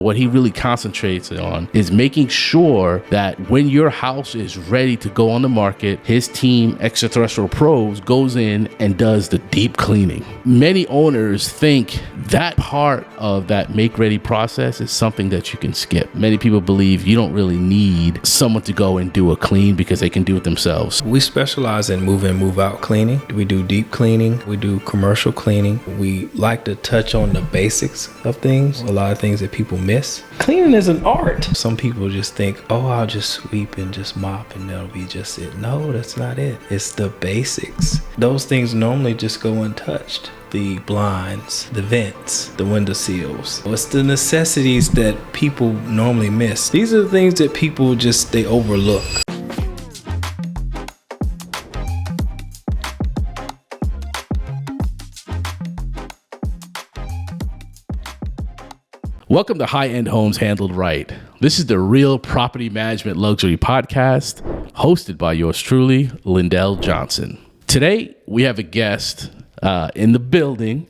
What he really concentrates on is making sure that when your house is ready to go on the market, his team, Extraterrestrial Pros, goes in and does the deep cleaning. Many owners think that part of that make-ready process is something that you can skip. Many people believe you don't really need someone to go and do a clean because they can do it themselves. We specialize in move in, move out cleaning. We do deep cleaning. We do commercial cleaning. We like to touch on the basics of things, a lot of things that people miss. Cleaning is an art. Some people just think, oh, I'll just sweep and just mop and that'll be just it. No, that's not it. It's the basics. Those things normally just go untouched. The blinds, the vents, the window sills. It's the necessities that people normally miss. These are the things that people they overlook. Welcome to High-End Homes Handled Right. This is the Real Property Management Luxury Podcast, hosted by yours truly, Lyndel Johnson. Today, we have a guest in the building.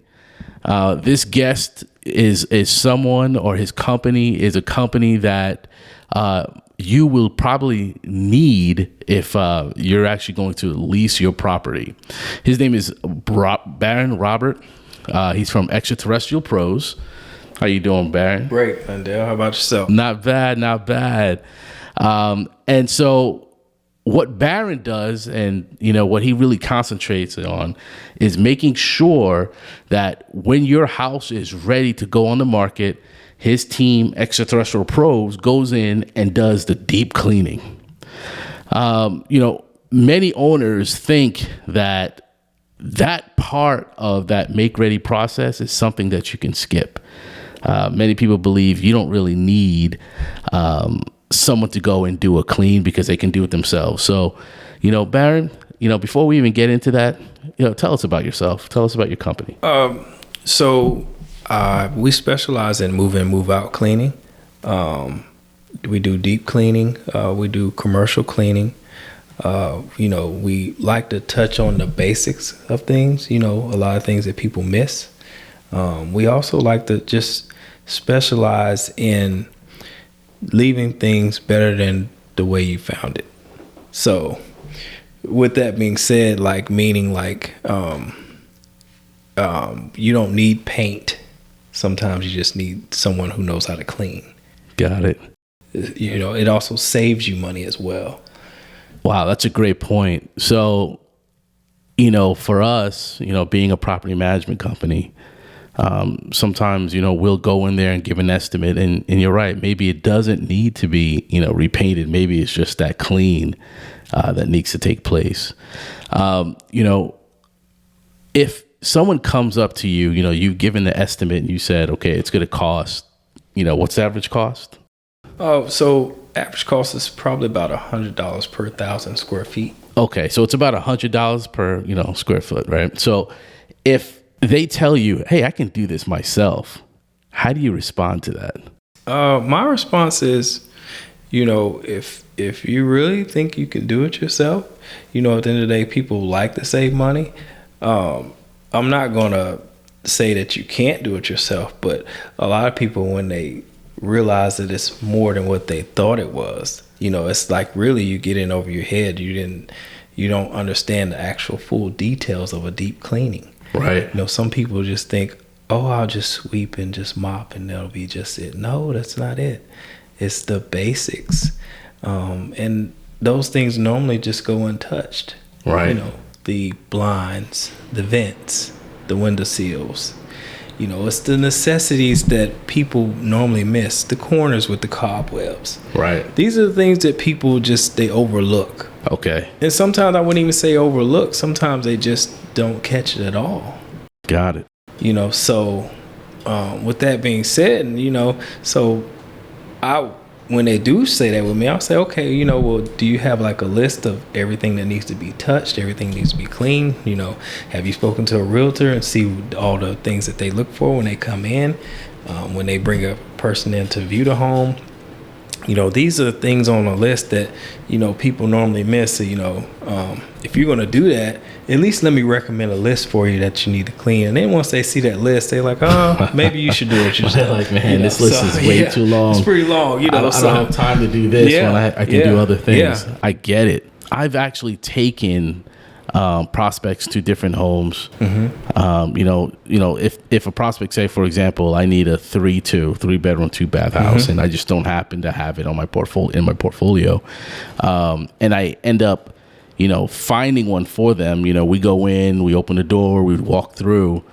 This guest is someone, or his company is a company that you will probably need if you're actually going to lease your property. His name is Barron Robert. He's from Extraterrestrial Pros. How you doing, Barron? Great, Lyndel. How about yourself? Not bad, not bad. And so what Barron does, and what he really concentrates on, is making sure that when your house is ready to go on the market, his team, Extraterrestrial Pros, goes in and does the deep cleaning. Many owners think that part of that make-ready process is something that you can skip. Many people believe you don't really need someone to go and do a clean because they can do it themselves. So, Barron, before we even get into that, tell us about yourself. Tell us about your company. We specialize in move in, move out cleaning. We do deep cleaning. We do commercial cleaning. We like to touch on the basics of things, a lot of things that people miss. We also like to just specialize in leaving things better than the way you found it. So with that being said, you don't need paint. Sometimes you just need someone who knows how to clean. Got it. It also saves you money as well. Wow, that's a great point. So, for us, being a property management company, sometimes, we'll go in there and give an estimate, and you're right. Maybe it doesn't need to be, repainted. Maybe it's just that clean that needs to take place. If someone comes up to you, you've given the estimate and you said, okay, it's going to cost, what's the average cost? So average cost is probably about $100 per 1,000 square feet. Okay. So it's about $100 per, square foot, right? So if they tell you, hey, I can do this myself, how do you respond to that? My response is, if you really think you can do it yourself, at the end of the day, people like to save money. I'm not going to say that you can't do it yourself, but a lot of people, when they realize that it's more than what they thought it was, it's like really you get in over your head. You don't understand the actual full details of a deep cleaning. Right. Some people just think, oh, I'll just sweep and just mop and that'll be just it. No, that's not it. It's the basics. And those things normally just go untouched. Right. The blinds, the vents, the window sills. It's the necessities that people normally miss. The corners with the cobwebs. Right. These are the things that people they overlook. Okay. And sometimes I wouldn't even say overlook. Sometimes they just don't catch it at all. Got it. So with that being said, when they do say that with me, I'll say, okay, well, do you have a list of everything that needs to be touched, everything needs to be clean? Have you spoken to a realtor and see all the things that they look for when they come in, when they bring a person in to view the home? these are things on a list that, people normally miss. So, if you're going to do that, at least let me recommend a list for you that you need to clean. And then once they see that list, they're like, oh, maybe you should do it yourself. Like, man, this list is way too long. It's pretty long. I don't have time to do this when I can do other things. Yeah. I get it. I've actually taken prospects to different homes. If a prospect, say for example, I need a 3-bedroom, 2-bath house, and I just don't happen to have it on my portfolio, and I end up finding one for them. We go in, we open the door, we walk through.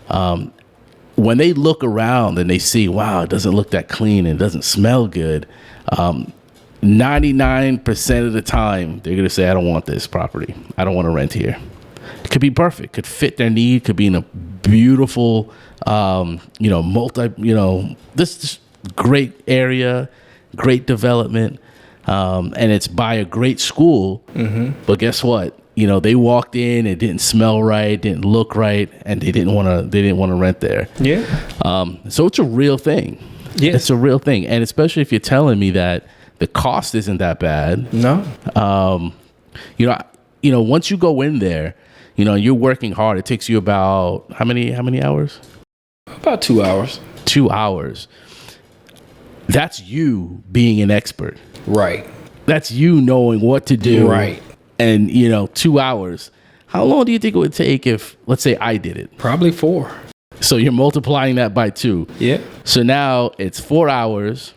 When they look around and they see, wow, it doesn't look that clean and it doesn't smell good, 99% of the time, they're going to say, I don't want this property. I don't want to rent here. It could be perfect, could fit their need, could be in a beautiful, this great area, great development, and it's by a great school. But guess what? They walked in, it didn't smell right, didn't look right, and they didn't want to rent there. Yeah. So it's a real thing. Yeah. It's a real thing. And especially if you're telling me that the cost isn't that bad. No. Once you go in there, you're working hard. It takes you about how many hours? About 2 hours. 2 hours. That's you being an expert. Right. That's you knowing what to do. Right. And 2 hours. How long do you think it would take if, let's say, I did it? Probably 4. So you're multiplying that by 2. Yeah. So now it's 4 hours.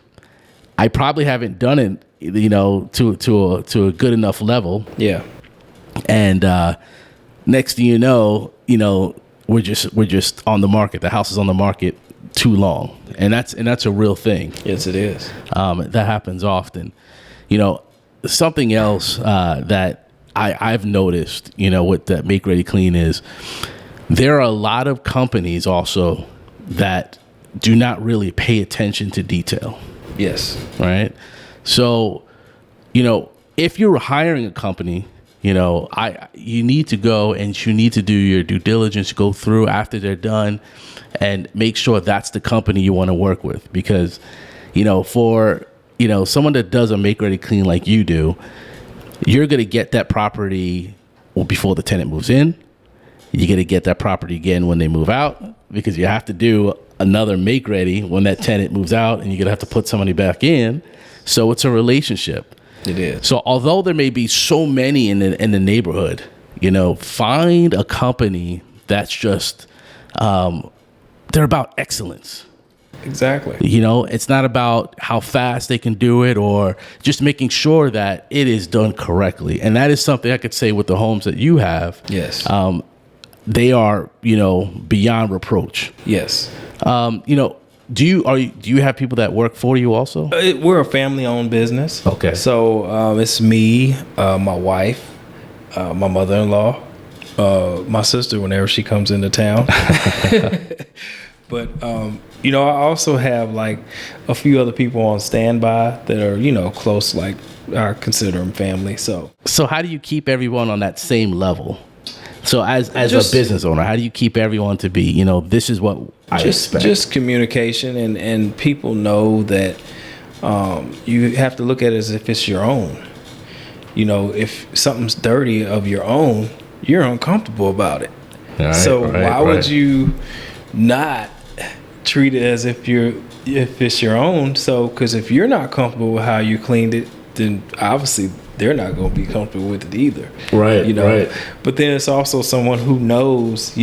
I probably haven't done it, to a good enough level. Yeah. And next thing you know, we're just on the market. The house is on the market too long, and that's a real thing. Yes, it is. That happens often. Something else that I've noticed, with that Make Ready Clean is there are a lot of companies also that do not really pay attention to detail. Yes. Right. So, if you're hiring a company, you need to go and you need to do your due diligence, go through after they're done and make sure that's the company you want to work with. Because, for, someone that does a Make Ready Clean like you do, you're going to get that property before the tenant moves in. You're going to get that property again when they move out, because you have to do another Make Ready when that tenant moves out, and you're going to have to put somebody back in. So it's a relationship. It is. So although there may be so many in the neighborhood, find a company that's just, they're about excellence. Exactly. It's not about how fast they can do it or just making sure that it is done correctly. And that is something I could say with the homes that you have. Yes. They are, beyond reproach. Yes. Do you have people that work for you also? We're a family-owned business. Okay. So it's me, my wife, my mother-in-law, my sister whenever she comes into town. But I also have like a few other people on standby that are close, like I consider them family. So how do you keep everyone on that same level? So as a business owner, how do you keep everyone to be, this is what I expect? Just communication, and people know that you have to look at it as if it's your own. If something's dirty of your own, you're uncomfortable about it. Why would you not treat it as if it's your own? So, because if you're not comfortable with how you cleaned it, then obviously they're not going to be comfortable with it either. Right. Right. But then it's also someone who knows,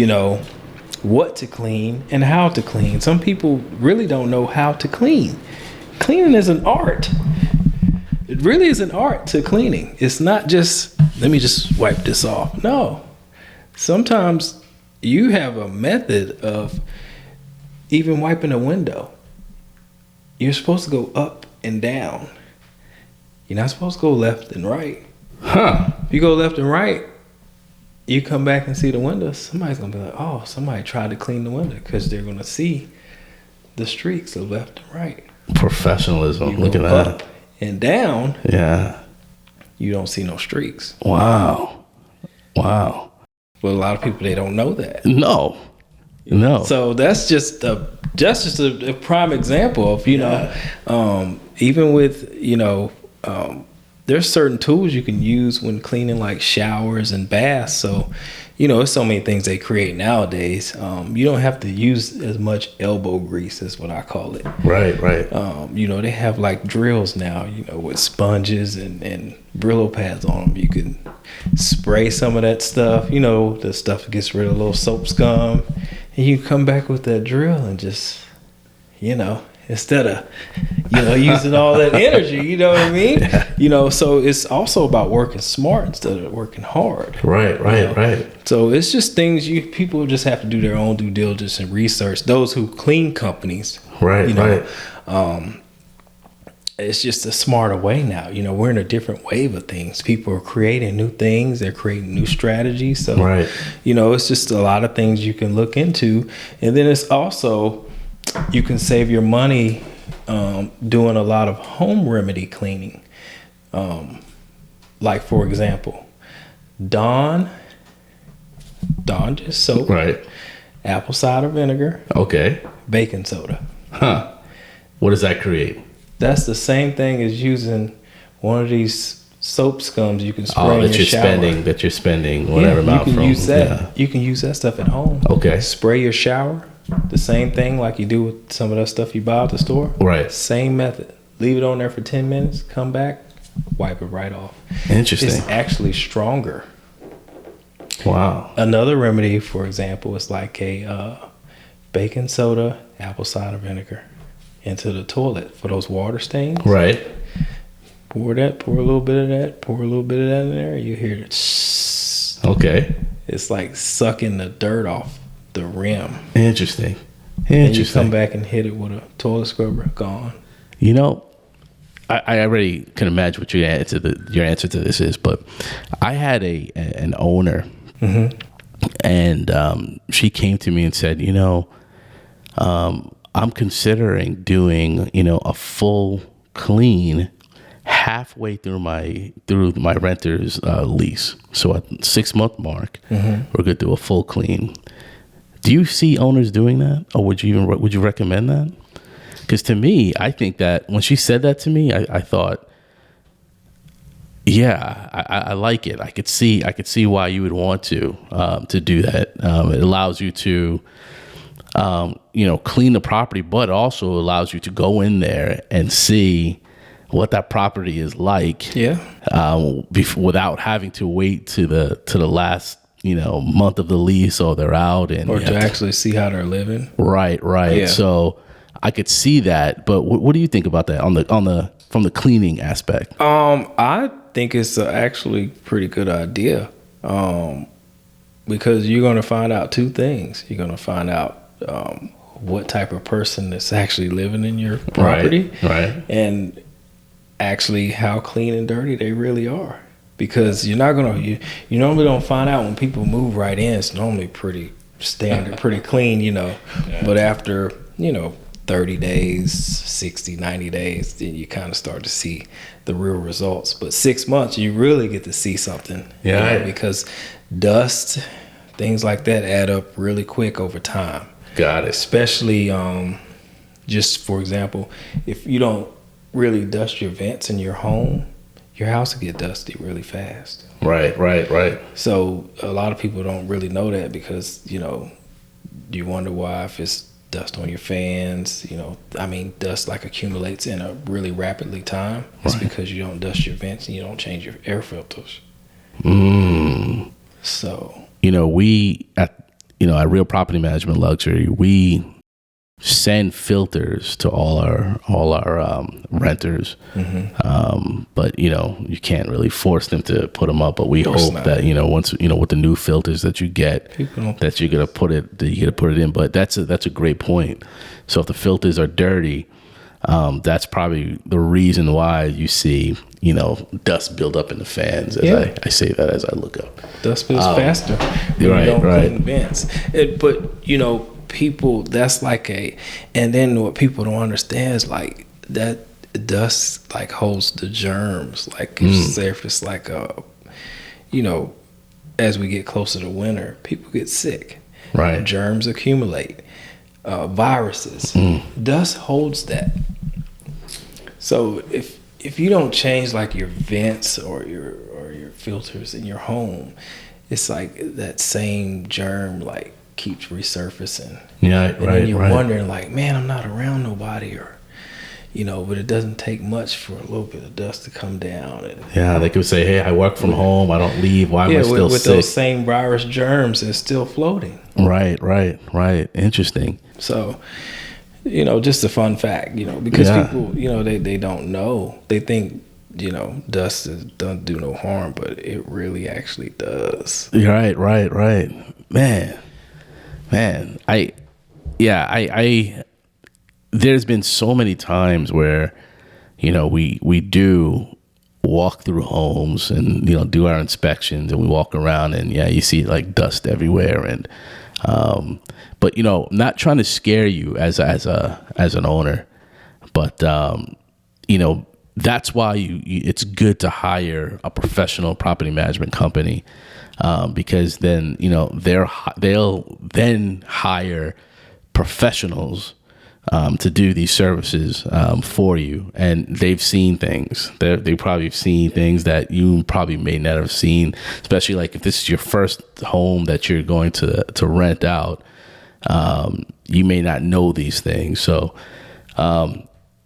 what to clean and how to clean. Some people really don't know how to clean. Cleaning is an art. It really is an art to cleaning. It's not just, let me just wipe this off. No. Sometimes you have a method of even wiping a window. You're supposed to go up and down. You're not supposed to go left and right. Huh. If you go left and right, you come back and see the window, somebody's going to be like, oh, somebody tried to clean the window, because they're going to see the streaks of left and right. Professionalism. Look at that. Up and down. Yeah. You don't see no streaks. Wow. But a lot of people, they don't know that. No. No. So that's just a prime example of, even with, there's certain tools you can use when cleaning like showers and baths. So, there's so many things they create nowadays. You don't have to use as much elbow grease, is what I call it. Right. They have like drills now, with sponges and Brillo pads on them. You can spray some of that stuff, the stuff that gets rid of a little soap scum. And you come back with that drill and just, instead of, using all that energy, you know what I mean? Yeah. So it's also about working smart instead of working hard. Right. So it's just things people just have to do their own due diligence and research. Those who clean companies, right. It's just a smarter way now. We're in a different wave of things. People are creating new things. They're creating new strategies. So, right. It's just a lot of things you can look into. And then it's also, you can save your money doing a lot of home remedy cleaning. Like, for example, Dawn just soap. Right. Apple cider vinegar. Okay. Baking soda. Huh. What does that create? That's the same thing as using one of these soap scums you can spray in your shower. That you're spending whatever amount you can from. Use that. Yeah. You can use that stuff at home. Okay. Spray your shower. The same thing like you do with some of that stuff you buy at the store. Right. Same method. Leave it on there for 10 minutes. Come back. Wipe it right off. Interesting. It's actually stronger. Wow. Another remedy, for example, is like a baking soda, apple cider vinegar into the toilet for those water stains. Right. Pour a little bit of that, pour a little bit of that in there. You hear it. Shh. Okay. It's like sucking the dirt off the rim. Interesting. And you come back and hit it with a toilet scrubber. Gone. I already can imagine what your answer to this is, but I had an owner, mm-hmm. and she came to me and said, I'm considering doing, a full clean halfway through my renter's lease. So at 6-month mark, mm-hmm. we're going to do a full clean. Do you see owners doing that, or would you recommend that? Because to me, I think that when she said that to me, I thought, yeah, I like it. I could see why you would want to do that. It allows you to, clean the property, but also allows you to go in there and see what that property is like. Yeah. Without having to wait to the last month of the lease, or they're out, or to actually see how they're living. Right. Yeah. So I could see that, but what do you think about that from the cleaning aspect? I think it's actually pretty good idea, because you're going to find out two things. You're going to find out what type of person is actually living in your property, right, and actually how clean and dirty they really are. Because you normally don't find out when people move right in. It's normally pretty standard, pretty clean, Yeah. But after 30 days, 60, 90 days, then you kind of start to see the real results. But 6 months, you really get to see something. Yeah. Because dust, things like that add up really quick over time. Got it. Especially, just for example, if you don't really dust your vents in your home, your house will get dusty really fast. Right. So a lot of people don't really know that, because, you wonder why, if it's dust on your fans, dust like accumulates in a really rapidly time. It's because you don't dust your vents and you don't change your air filters. So, we at Real Property Management Luxury, we send filters to all our renters. Mm-hmm. But you can't really force them to put them up, but we hope that once with the new filters that you get, that you're gonna put it in. But that's a great point. So if the filters are dirty, that's probably the reason why you see dust build up in the fans. I say that as I look up. Dust builds faster. Right. Clean vents. But people, that's like and then what people don't understand is like that dust like holds the germs. Like if it's like as we get closer to winter, people get sick. Right. Germs accumulate. Viruses. Dust holds that. So if you don't change like your vents or your filters in your home, it's like that same germ like keeps resurfacing. Yeah, and then you're wondering like, man, I'm not around nobody, or but it doesn't take much for a little bit of dust to come down. And, yeah, they could say, hey, I work from home, I don't leave. Why am I still with sick? those same virus germs, it's still floating. Right. Interesting. So, just a fun fact, because people, they don't know. They think, dust doesn't do no harm, but it really actually does. Right. Man, I there's been so many times where, we do walk through homes and, do our inspections, and we walk around and you see like dust everywhere. And, but, not trying to scare you as an owner, but, that's why it's good to hire a professional property management company, because then, they'll then hire professionals to do these services for you, and they've seen things. They probably have seen things that you probably may not have seen, especially like if this is your first home that you're going to rent out. You may not know these things. So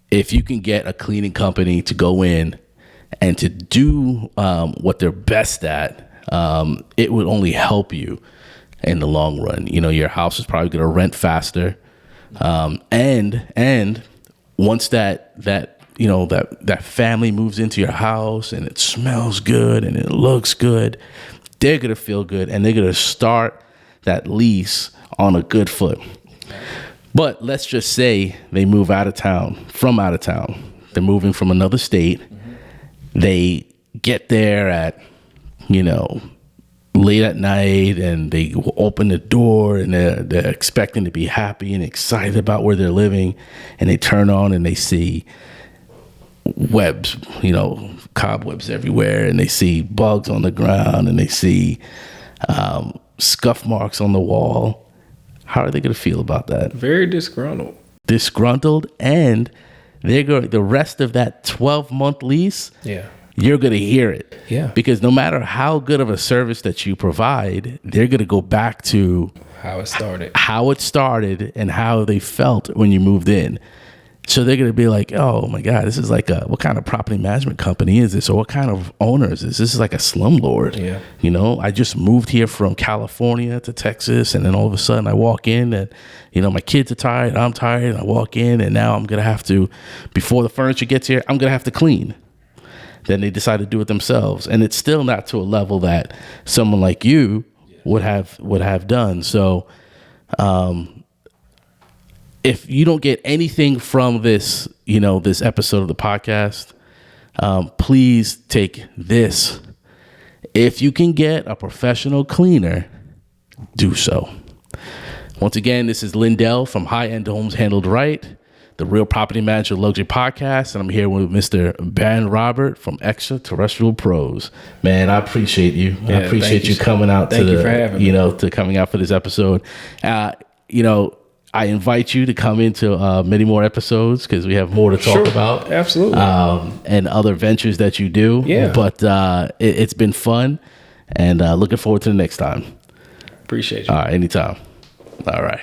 if you can get a cleaning company to go in and to do what they're best at, it would only help you in the long run. Your house is probably going to rent faster. And once that family moves into your house and it smells good and it looks good, they're going to feel good and they're going to start that lease on a good foot. But let's just say they move out of town. They're moving from another state. They get there at, late at night, and they open the door and they're expecting to be happy and excited about where they're living, and they turn on and they see webs, cobwebs everywhere, and they see bugs on the ground, and they see scuff marks on the wall. How are they going to feel about that? Very disgruntled. And they're going the rest of that 12-month lease. Yeah. You're going to hear it. Yeah. Because no matter how good of a service that you provide, they're going to go back to how it started and how they felt when you moved in. So they're going to be like, oh my God, this is like what kind of property management company is this? Or what kind of owner is this? This is like a slumlord. Yeah. I just moved here from California to Texas, and then all of a sudden I walk in and, my kids are tired, I'm tired, and I walk in, and now I'm going to have to, before the furniture gets here, I'm going to have to clean. Then they decide to do it themselves. And it's still not to a level that someone like you would have done. So, if you don't get anything from this, this episode of the podcast, please take this. If you can get a professional cleaner, do so. Once again, this is Lyndel from High End Homes Handled Right, the Real Property Manager Luxury Podcast, and I'm here with Mr. Barron Robert from Extraterrestrial Pros. Man, I appreciate you. Yeah, I appreciate you coming out to coming out for this episode. I invite you to come into many more episodes because we have more to talk about. Absolutely. And other ventures that you do. Yeah. But it's been fun, and looking forward to the next time. Appreciate you. All right, anytime. All right.